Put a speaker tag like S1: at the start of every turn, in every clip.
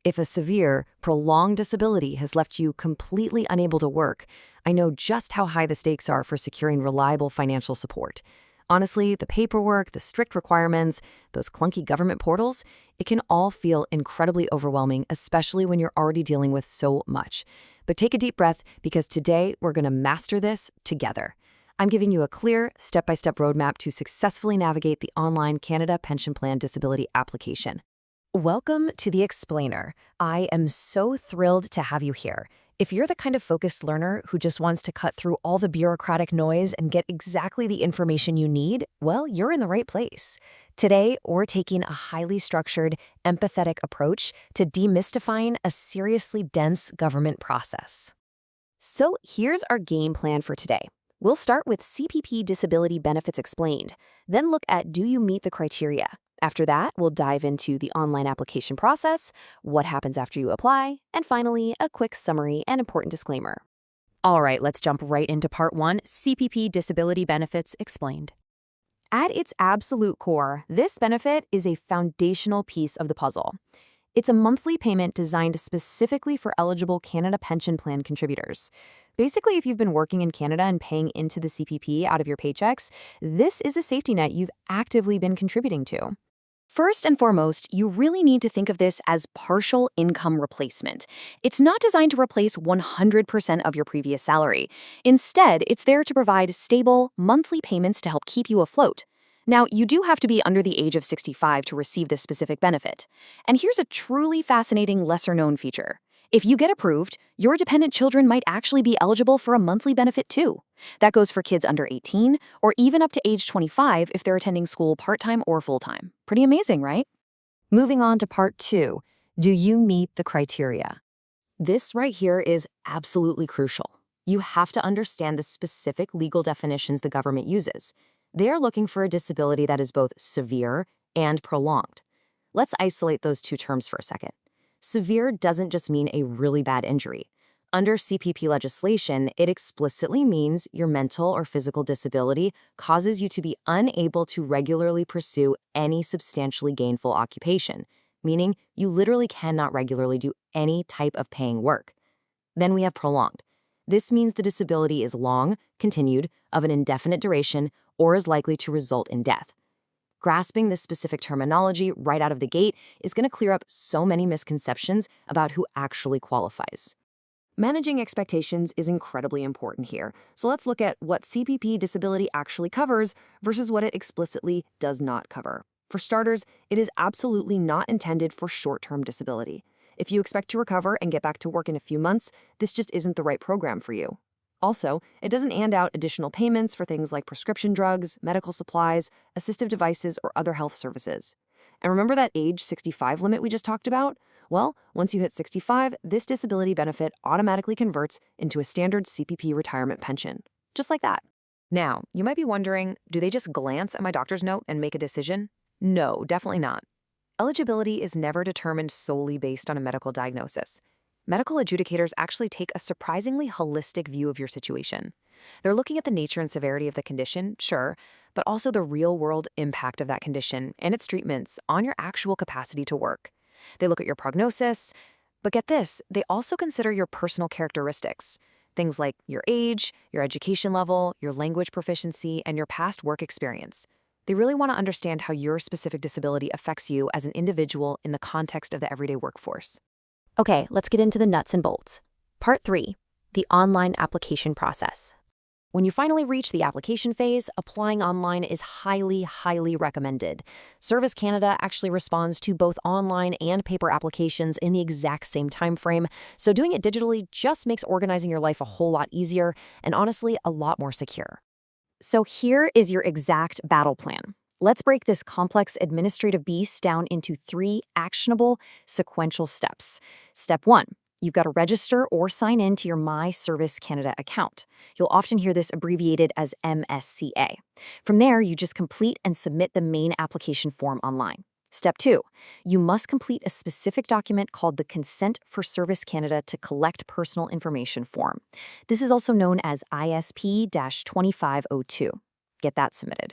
S1: If a severe, prolonged disability has left you completely unable to work, I know just how high the stakes are for securing reliable financial support. Honestly, the paperwork, the strict requirements, those clunky government portals, it can all feel incredibly overwhelming, especially when you're already dealing with so much. But take a deep breath because today we're going to master this together. I'm giving you a clear, step-by-step roadmap to successfully navigate the online Canada Pension Plan Disability application. Welcome to The Explainer. I am so thrilled to have you here. If you're the kind of focused learner who just wants to cut through all the bureaucratic noise and get exactly the information you need, well, you're in the right place. Today, we're taking a highly structured, empathetic approach to demystifying a seriously dense government process. So here's our game plan for today. We'll start with CPP Disability Benefits Explained, then look at do you meet the criteria. After that, we'll dive into the online application process, what happens after you apply, and finally, a quick summary and important disclaimer. All right, let's jump right into part 1, CPP Disability Benefits Explained. At its absolute core, this benefit is a foundational piece of the puzzle. It's a monthly payment designed specifically for eligible Canada Pension Plan contributors. Basically, if you've been working in Canada and paying into the CPP out of your paychecks, this is a safety net you've actively been contributing to. First and foremost, you really need to think of this as partial income replacement. It's not designed to replace 100% of your previous salary. Instead, it's there to provide stable, monthly payments to help keep you afloat. Now, you do have to be under the age of 65 to receive this specific benefit. And here's a truly fascinating lesser-known feature. If you get approved, your dependent children might actually be eligible for a monthly benefit too. That goes for kids under 18 or even up to age 25 if they're attending school part-time or full-time. Pretty amazing, right? Moving on to part 2, do you meet the criteria? This right here is absolutely crucial. You have to understand the specific legal definitions the government uses. They are looking for a disability that is both severe and prolonged. Let's isolate those two terms for a second. Severe doesn't just mean a really bad injury. Under CPP legislation, it explicitly means your mental or physical disability causes you to be unable to regularly pursue any substantially gainful occupation, meaning you literally cannot regularly do any type of paying work. Then we have prolonged. This means the disability is long, continued, of an indefinite duration, or is likely to result in death. Grasping this specific terminology right out of the gate is going to clear up so many misconceptions about who actually qualifies. Managing expectations is incredibly important here, so let's look at what CPP disability actually covers versus what it explicitly does not cover. For starters, it is absolutely not intended for short-term disability. If you expect to recover and get back to work in a few months, this just isn't the right program for you. Also, it doesn't hand out additional payments for things like prescription drugs, medical supplies, assistive devices, or other health services. And remember that age 65 limit we just talked about? Well, once you hit 65, this disability benefit automatically converts into a standard CPP retirement pension. Just like that. Now, you might be wondering, do they just glance at my doctor's note and make a decision? No, definitely not. Eligibility is never determined solely based on a medical diagnosis. Medical adjudicators actually take a surprisingly holistic view of your situation. They're looking at the nature and severity of the condition, sure, but also the real-world impact of that condition and its treatments on your actual capacity to work. They look at your prognosis, but get this, they also consider your personal characteristics, things like your age, your education level, your language proficiency, and your past work experience. They really want to understand how your specific disability affects you as an individual in the context of the everyday workforce. Okay, let's get into the nuts and bolts. Part 3, the online application process. When you finally reach the application phase, applying online is highly, highly recommended. Service Canada actually responds to both online and paper applications in the exact same time frame, so doing it digitally just makes organizing your life a whole lot easier and honestly a lot more secure. So here is your exact battle plan. Let's break this complex administrative beast down into 3 actionable, sequential steps. Step 1, you've got to register or sign in to your My Service Canada account. You'll often hear this abbreviated as MSCA. From there, you just complete and submit the main application form online. Step 2, you must complete a specific document called the Consent for Service Canada to Collect Personal Information form. This is also known as ISP-2502. Get that submitted.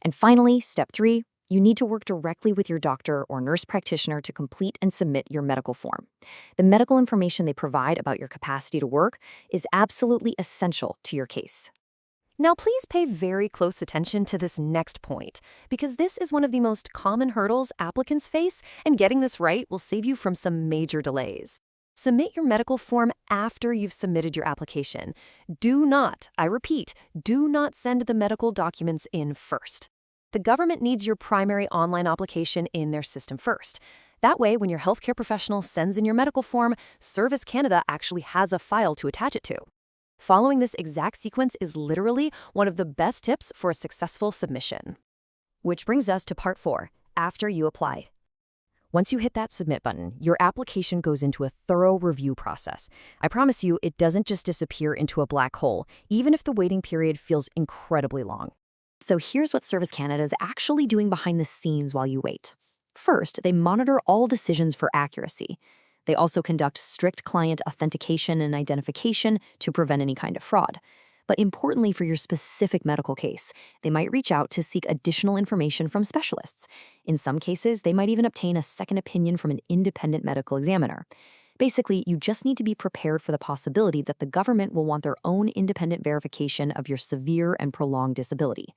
S1: And finally, step 3, You need to work directly with your doctor or nurse practitioner to complete and submit your medical form. The medical information they provide about your capacity to work is absolutely essential to your case. Now, please pay very close attention to this next point, because this is one of the most common hurdles applicants face, and getting this right will save you from some major delays. Submit your medical form after you've submitted your application. Do not, I repeat, do not send the medical documents in first. The government needs your primary online application in their system first. That way, when your healthcare professional sends in your medical form, Service Canada actually has a file to attach it to. Following this exact sequence is literally one of the best tips for a successful submission. Which brings us to part 4, after you applied. Once you hit that submit button, your application goes into a thorough review process. I promise you, it doesn't just disappear into a black hole, even if the waiting period feels incredibly long. So here's what Service Canada is actually doing behind the scenes while you wait. First, they monitor all decisions for accuracy. They also conduct strict client authentication and identification to prevent any kind of fraud. But importantly for your specific medical case, they might reach out to seek additional information from specialists. In some cases, they might even obtain a second opinion from an independent medical examiner. Basically, you just need to be prepared for the possibility that the government will want their own independent verification of your severe and prolonged disability.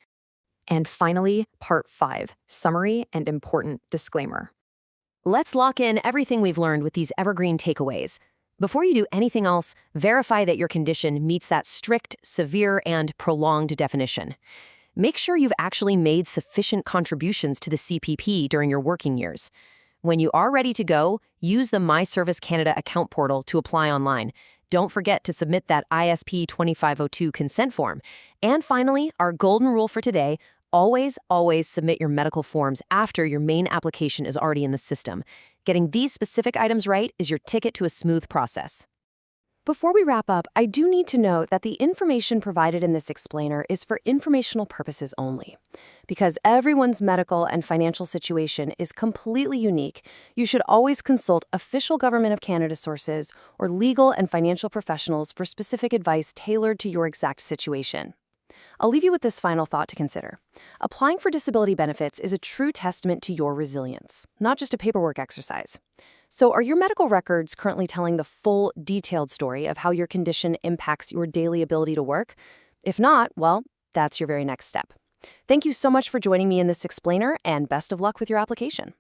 S1: And finally, part 5, summary and important disclaimer. Let's lock in everything we've learned with these evergreen takeaways. Before you do anything else, verify that your condition meets that strict, severe, and prolonged definition. Make sure you've actually made sufficient contributions to the CPP during your working years. When you are ready to go, use the My Service Canada account portal to apply online. Don't forget to submit that ISP 2502 consent form. And finally, our golden rule for today: always submit your medical forms after your main application is already in the system. Getting these specific items right is your ticket to a smooth process. Before we wrap up, I do need to note that the information provided in this explainer is for informational purposes only. Because everyone's medical and financial situation is completely unique, you should always consult official Government of Canada sources or legal and financial professionals for specific advice tailored to your exact situation. I'll leave you with this final thought to consider. Applying for disability benefits is a true testament to your resilience, not just a paperwork exercise. So are your medical records currently telling the full, detailed story of how your condition impacts your daily ability to work? If not, well, that's your very next step. Thank you so much for joining me in this explainer, and best of luck with your application.